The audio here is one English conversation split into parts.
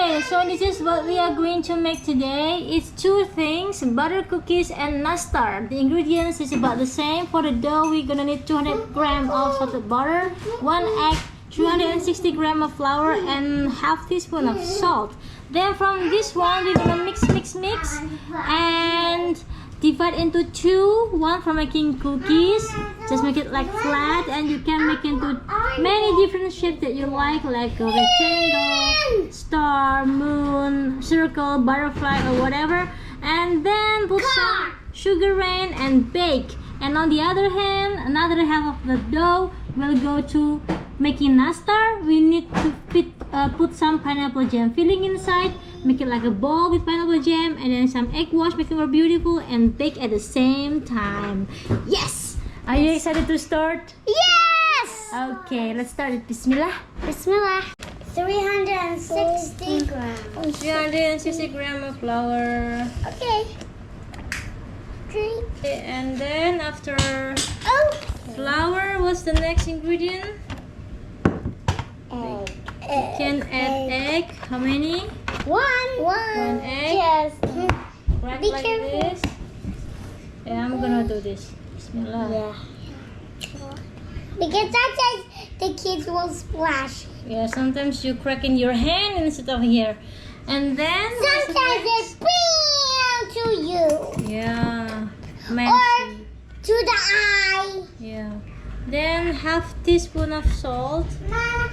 Okay, so this is what we are going to make today. It's two things, butter cookies and nastar. The ingredients is about the same. For the dough, we're gonna need 200 grams of salted butter, 1 egg, 360 grams of flour, and half teaspoon of salt. Then from this one, we're gonna mix and divide into two. One for making cookies, just make it like flat, and you can make into many different shapes that you like a rectangle, star, moon, circle, butterfly, or whatever. And then put some sugar rain and bake. And on the other hand, another half of the dough will go to making nastar. We need to put some pineapple jam filling inside, make it like a ball with pineapple jam, and then some egg wash, make it more beautiful, and bake at the same time. Yes! Are you excited to start? Yes! Okay, let's start it. Bismillah. Bismillah. 360 grams. 360 grams of flour. Okay. And then after flour, what's the next ingredient? Egg. You can add egg. How many? One egg. Yes. Crack Be like careful. this. Yeah, I'm gonna do this. Bismillah. Yeah. Because sometimes the kids will splash. Yeah, sometimes you crack in your hand instead of here. And then Sometimes it's bam to you. yeah, Or messy. to the eye. Yeah. Then half teaspoon of salt. Mama,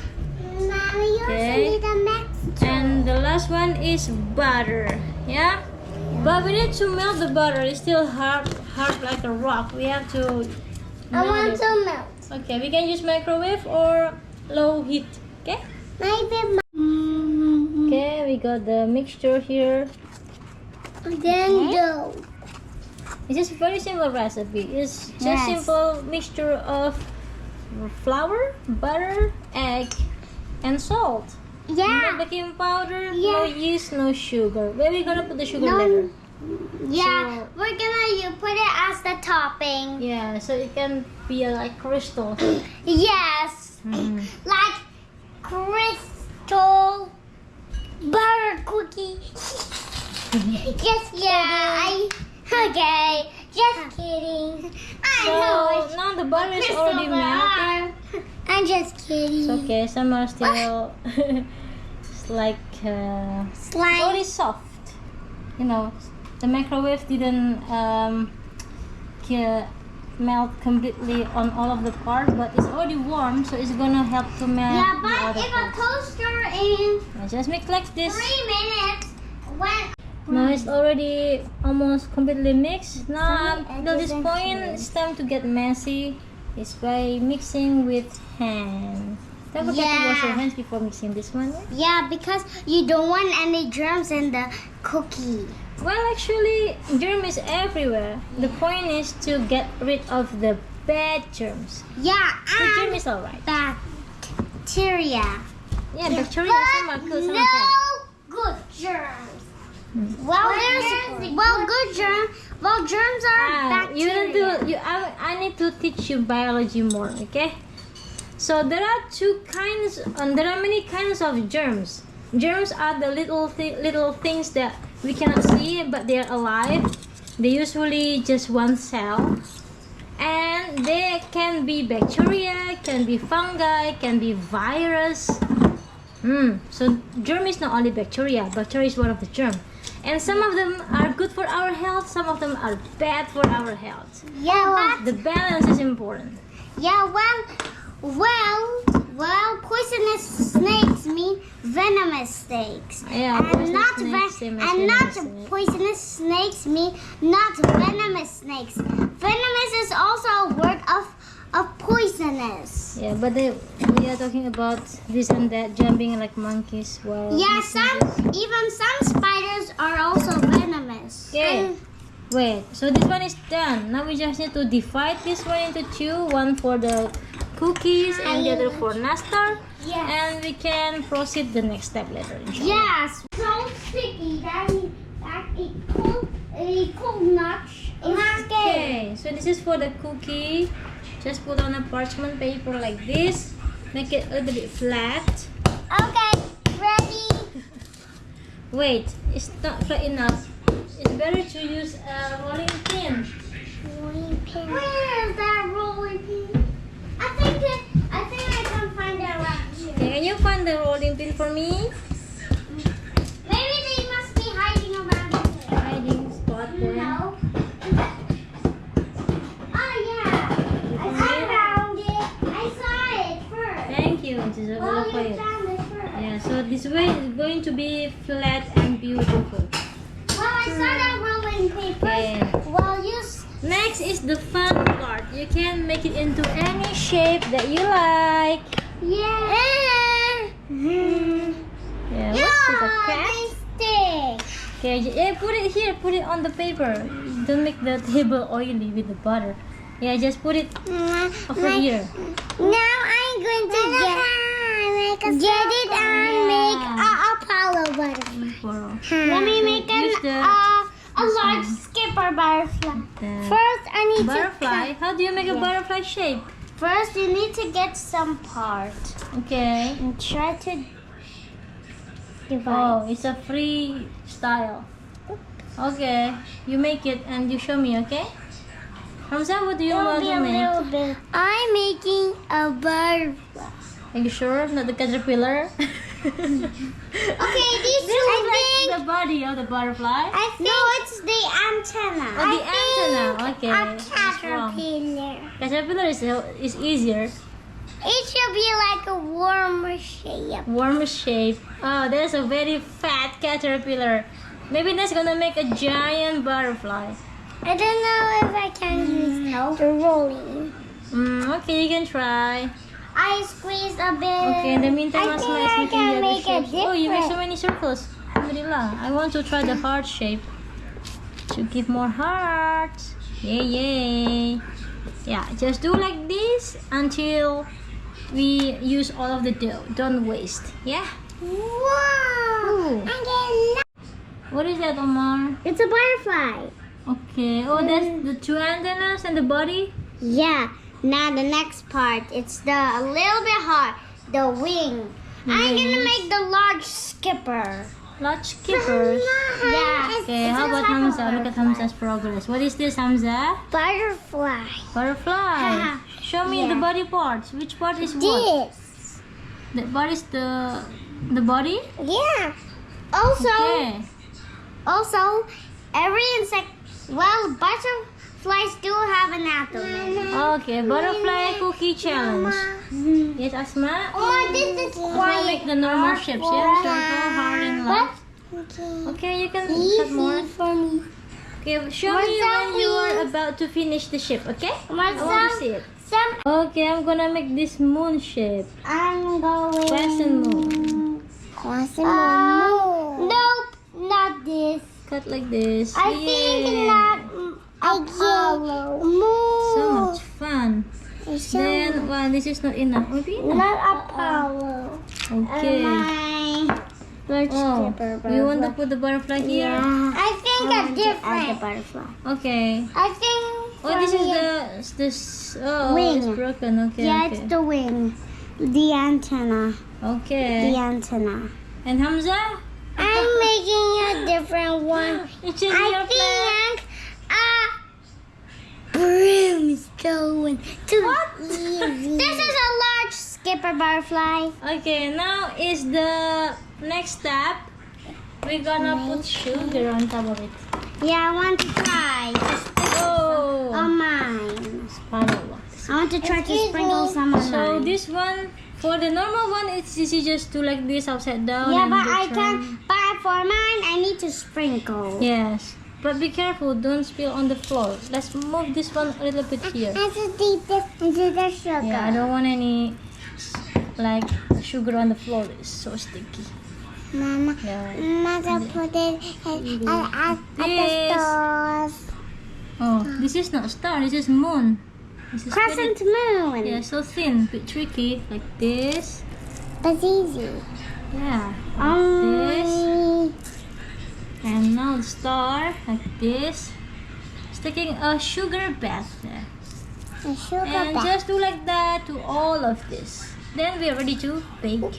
you also need a mixture. And the last one is butter. Yeah? But we need to melt the butter. It's still hard like a rock. We have to I want melt it. to melt. Okay, we can use microwave or low heat. Okay? Maybe. Okay, we got the mixture here. Then dough. It's just very simple recipe. It's just Yes. simple mixture of flour, butter, egg, and salt. No Yeah. baking powder, no Yeah. yeast, no sugar. Where we gonna put the sugar No. later? Yeah, So- we're gonna put it as the topping. Yeah, so it can be like crystal. Yes, like crystal butter cookie. Just okay. Just kidding. I know. So It's now the butter is crystal already melted. I'm just kidding. It's okay. Some are still it's like it's Slime. already soft. You know, the microwave didn't melt completely on all of the parts, but it's already warm, so it's gonna help to melt Yeah, the but other if a parts. toaster in Yeah, just mix like this. 3 minutes, when Now it's already almost completely mixed. Now Sorry, till this I point, didn't it's time to get messy. It's by mixing with hand. Don't forget to wash your Yeah. hands before mixing this one. Yeah? yeah, because you don't want any germs in the cookie. Well, actually, germ is everywhere. The point is to get rid of the bad germs. Yeah, The germ and is alright. bacteria. Yeah, bacteria some are good, some no are bad. good germs. Well, germs are You need bacteria. to. I need to teach you biology more. Okay. So there are two kinds. There are many kinds of germs. Germs are the little things that we cannot see, but they are alive. They usually just one cell, and they can be bacteria, can be fungi, can be virus. So germ is not only bacteria. Bacteria is one of the germ. And some of them are good for our health, some of them are bad for our health. Yeah, The balance is important. poisonous snakes mean venomous snakes. Yeah, and poisonous not snakes, same as and venomous not snake. poisonous snakes mean not venomous snakes. Venomous is also a word of poisonous. Yeah, but we are talking about this and that, jumping like monkeys while Yeah, mixing this. even some spiders are also venomous. Okay. Wait, so this one is done. Now we just need to divide this one into two. One for the cookies and the other for nastar. Yes. And we can proceed the next step later. inshallah. Yes. So sticky that it could not. Okay, so this is for the cookie. Just put on a parchment paper like this. Make it a little bit flat. Okay, ready. Wait, it's not flat enough. It's better to use a rolling pin. Rolling pin. Where is that rolling pin? I think I can find it right here. Can you find the rolling pin for me? Maybe they must be hiding around here. Hiding spot there. No. Oh yeah. I found it. I saw it first. Thank you. This is a Oh, little you quiet. found it first. Yeah, so this way is going to be flat and beautiful. Well, I saw that rolling pin first. Okay. Well, Next is the fun part. You can make it into any shape that you like. yeah. Yeah, what's this, a cat? This thing. Okay, yeah, put it here. Put it on the paper. Don't make the table oily with the butter. Yeah, just put it over here. Now I'm going to get it and make a Apollo butterfly. Let me make a large skipper butterfly. First, I need Butterfly? How do you make a butterfly shape? First, you need to get some part Okay. and try to divide. Oh, it's a free style. Okay, you make it and you show me, okay? Hamza, what do you want to make? Bit. I'm making a butterfly. Are you sure? Not the caterpillar? Okay, these This two is like things. the body of the butterfly. I think no, it's the antenna. Oh, the antenna. Okay. A that's wrong. caterpillar. Caterpillar is easier. It should be like a warmer shape. Worm shape. Oh, there's a very fat caterpillar. Maybe that's gonna make a giant butterfly. I don't know if I can use the rolling. Okay, you can try. I squeeze a bit. Okay, in the meantime, I Asma think is I making can the make other a shapes. Oh, you make so different. many circles. Alhamdulillah. I want to try the heart shape. To give more hearts. Yay, yay. Yeah, just do like this until we use all of the dough. Don't waste. Yeah? Wow! Ooh. I get What is that, Omar? It's a butterfly. Okay. Oh, that's the two antennas and the body? Yeah. Now the next part, it's a little bit hard. The wing. I'm gonna make the large skipper. Large skippers. Yeah. Okay, how about Hamza? Look at Hamza's progress. What is this, Hamza? Butterfly. Butterfly. Show me the Yeah. body parts. Which part is what? This. The part is the body? Yeah. Also, Okay. also, every insect. Well, butterflies do have anatomy. Okay, butterfly cookie challenge. Yes, Asma? Oh, this is Asma quiet. make the normal shapes, yeah? Circle, heart, and love. Okay, you can cut more. for me. Okay, show me when you are about to finish the shape, okay? I want to see it. Okay, I'm gonna make this moon shape. I'm going. Crescent moon. Crescent moon. Nope, not this. Cut like this. I think Yay. not Apollo. Moon. So much fun. Then, wow, this is not enough. Maybe enough. Not Apollo. Okay. Large Oh, skipper you want to put the butterfly here? I think a different butterfly. Okay. I think. Oh, this is this. Oh, it's Wing. broken. Okay. Yeah, okay. it's the wing. The antenna. Okay. The antenna. And Hamza? I'm making a different one. It's in your plan. I think brimstone. What? This is a large skipper butterfly. Okay, now is the next step. We're gonna put sugar on top of it. Yeah, I want to try. Oh, On mine. subhanallah. I want to try to sprinkle some on So mine. this one, for the normal one, it's easy just to like this upside down. Yeah, and but do I turn. can. But for mine, I need to sprinkle. Yes, but be careful, don't spill on the floor. Let's move this one a little bit here. I just dip this into the sugar. Yeah, I don't want any like sugar on the floor. It's so sticky. Mama, Yeah. Mother put it at the This. stars. Oh, this is not star. This is moon. This is Crescent very, moon. yeah, so thin, bit tricky, like this. That's easy. Yeah, like this. Um, And now the star, like this. Sticking a sugar bath there. a sugar And bath. just do like that to all of this. Then we are ready to bake.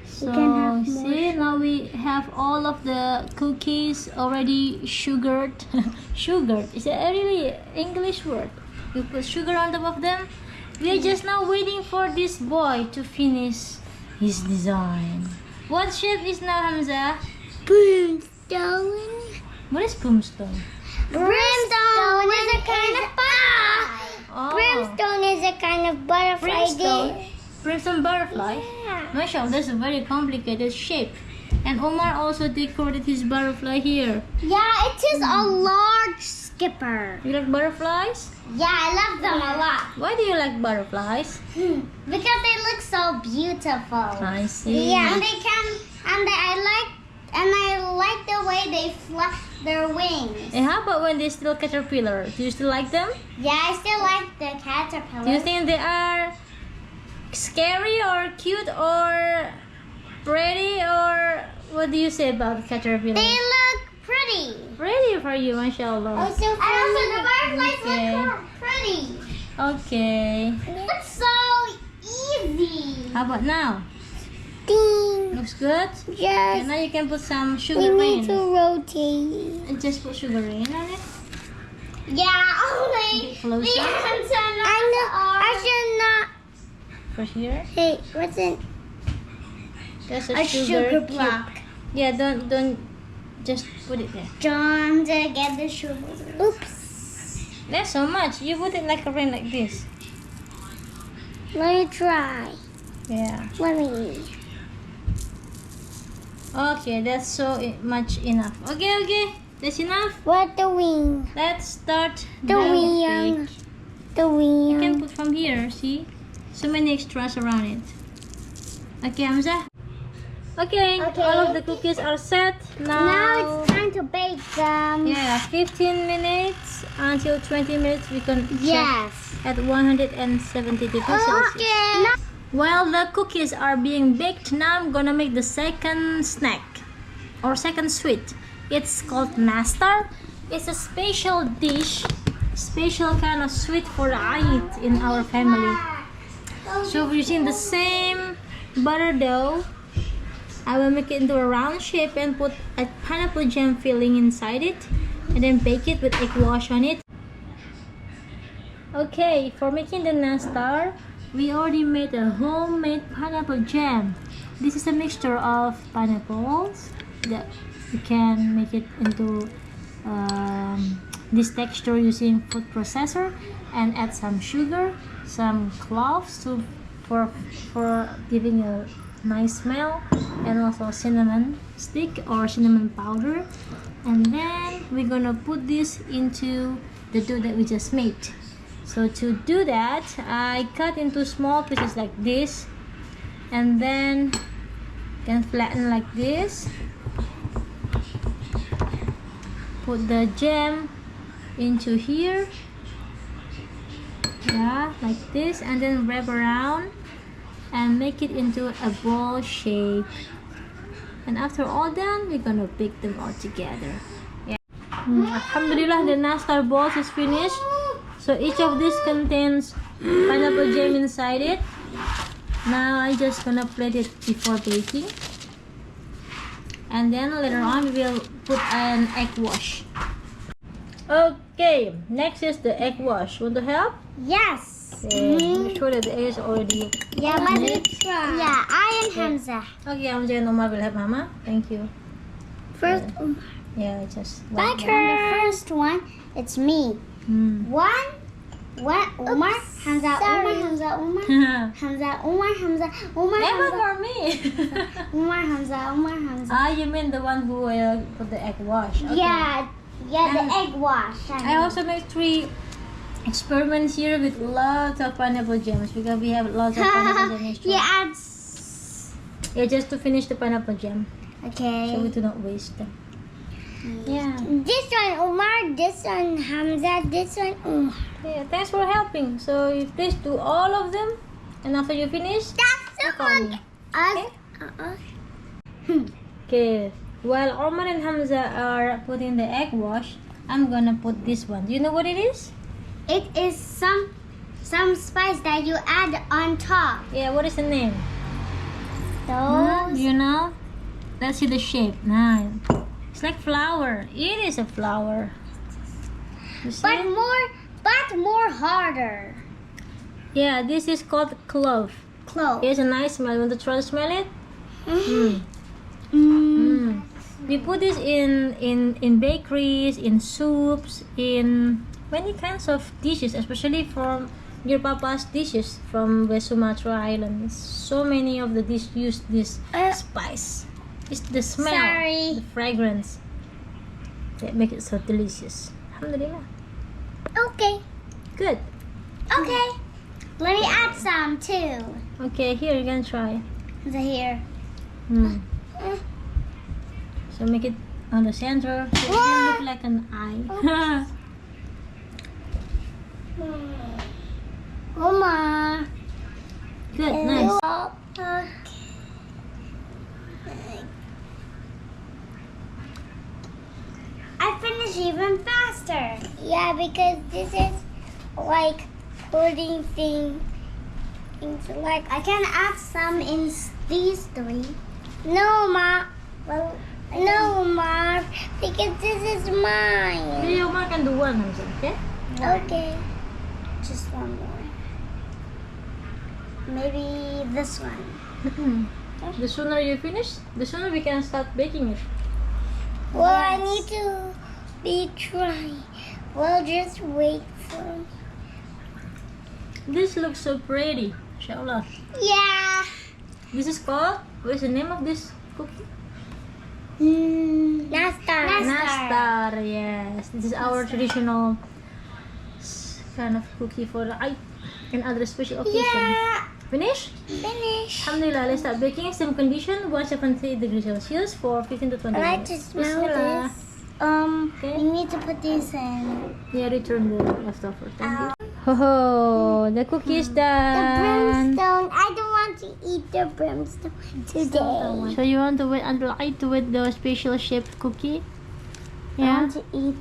So can have more. see, now we have have all of the cookies already sugared. Sugared is a really English word. You put sugar on top of them. We are just now waiting for this boy to finish his design. What shape is now, Hamza? Brimstone. What is brimstone? Brimstone is a kind of butterfly. Oh. Brimstone is a kind of butterfly. Brimstone. Brimstone butterfly. Yeah. Mashallah, that's a very complicated shape. And Omar also decorated his butterfly here. Yeah, it is a large skipper. You like butterflies? Yeah, I love them a lot. Why do you like butterflies? Because they look so beautiful. I see. Yeah, and I like the way they flap their wings. And how about when they still caterpillar? Do you still like them? Yeah, I still like the caterpillar. Do you think they are scary or cute or pretty, or what do you say about caterpillar? They look pretty. Pretty for you, mashallah. Also, the butterflies look pretty. Okay. It's so easy. How about now? Ding. Looks good? Yes. Okay, now you can put some We sugar need in. to rotate. And just put sugar in on it. Yeah, only Get closer. I should not. For here. Hey, what's it? That's A sugar cube. block. Yeah, don't just put it there. John to get the sugar. Oops. That's so much. You put it like a ring like this. Let me try. Yeah. Let me. Okay, that's so much enough. Okay. That's enough. What the wing? Let's start The wing. cake. The You can wing. put from here, see? So many extras around it. Okay, Hamza. Okay, Okay. all of the cookies are set. Now it's time to bake them. Yeah, 15 minutes until 20 minutes we can Yes. check at 170 degrees Celsius. Okay. Now, While the cookies are being baked, now I'm gonna make the second snack or second sweet. It's called Nastar. It's a special dish, special kind of sweet for Eid in our family. So we're using the same butter dough. I will make it into a round shape and put a pineapple jam filling inside it, and then bake it with egg wash on it. Okay, for making the Nastar, we already made a homemade pineapple jam. This is a mixture of pineapples that you can make it into this texture using food processor, and add some sugar, some cloves for giving a nice smell, and also cinnamon stick or cinnamon powder. And then we're gonna put this into the dough that we just made. So to do that, I cut into small pieces like this, and then can flatten like this. Put the jam into here, yeah, like this, and then wrap around and make it into a ball shape. And after all done, we're gonna bake them all together. Yeah. Alhamdulillah, the Nastar balls is finished. So each of these contains pineapple jam inside it. Now I'm just gonna plate it before baking, and then later on we will put an egg wash. Okay, next is the egg wash. Want to help? yes. Okay, make sure that the egg is already. Yeah, let me try. Yeah, I and Hamza. Okay, Hamza and Omar will help Mama. Thank you. First, Yeah, just on the first one, it's me. One, Umar, Hamza, Umar, Hamza, Umar, Hamza, Umar, Hamza, Umar, Never Hamza, for me. Umar, Hamza, Umar, Hamza. Ah, you mean the one who will put the egg wash? Okay. Yeah, the And egg wash. I also made 3 experiments here with lots of pineapple jams because we have lots of pineapple jam extra. Yeah, just to finish the pineapple jam, Okay. so we do not waste them. Yeah. This one Umar, this one Hamza, this one Umar. Yeah, thanks for helping. So you please do all of them, and after you finish, That's the call one. me. Okay. Okay. While Omar and Hamza are putting the egg wash, I'm gonna put this one. Do you know what it is? It is some spice that you add on top. Yeah, what is the name? Do Those you know? Let's see the shape. Nice. It's like flower. It is a flower. You see? But more harder. Yeah, this is called clove. Clove. It's a nice smell. You want to try to smell it? We put this in bakeries, in soups, in many kinds of dishes, especially from your papa's dishes from West Sumatra Island. So many of the dishes use this spice. It's the smell, the fragrance that makes it so delicious. Alhamdulillah. Okay. Good. Okay. Let me add some too. Okay, here you can try. Here. So make it on the center. So it can look like an eye. Mama. Good, nice. Okay. I finish even faster. Yeah, because this is like putting things like I can add some in these three. No, Ma. Well, no, Ma, because this is mine. You can do one, Hamza, okay? Okay. Just one more. Maybe this one. The sooner you finish, the sooner we can start baking it. Well, I need to be trying. Well, just wait for. This looks so pretty, inshallah. Yeah. This is called, what is the name of this cookie? Nastar. Nastar, yes. This is our traditional kind of cookie for the Eid and other special occasions. Yeah. Finish? Finish. Alhamdulillah, let's start baking. Same condition, 170 degrees Celsius for 15 to 20 I like minutes. to smell Bismillah. this. Okay. We need to put these in. Yeah, return the leftover. Thank you. Oh, the cookie is The done. brimstone. I don't want to eat the brimstone today. So you want to wait until I to eat the special shaped cookie? I Yeah. want to eat.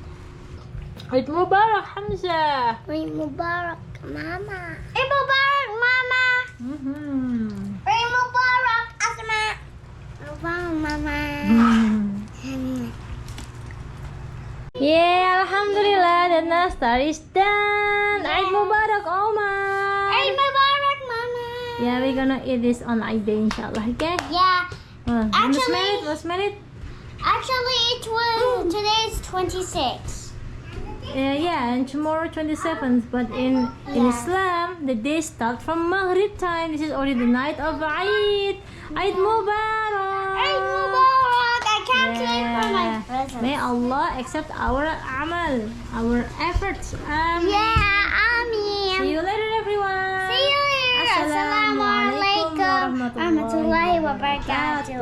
Eid Mubarak, Hamza. Eid Mubarak, Mama. Eid Mubarak, Mama. Eid Mubarak, Asma. Mubarak, Mama. Yeah, Alhamdulillah, the nastar is done. Eid Mubarak, Omar. Eid Mubarak, Mama. Yeah, we're gonna eat this on Eid day, inshallah. Okay? Yeah. Want to Actually- smell it? Want to smell it? Actually, it was today's 26. Yeah, and tomorrow 27th. But in Islam, the day starts from Maghrib time. This is already the night of Eid. Eid Mubarak. Eid Mubarak. I can't wait for my present. May Allah accept our amal, our efforts. Yeah, Amin. See you later, everyone. See you later. Assalamualaikum Assalamualaikum warahmatullahi wabarakatuh.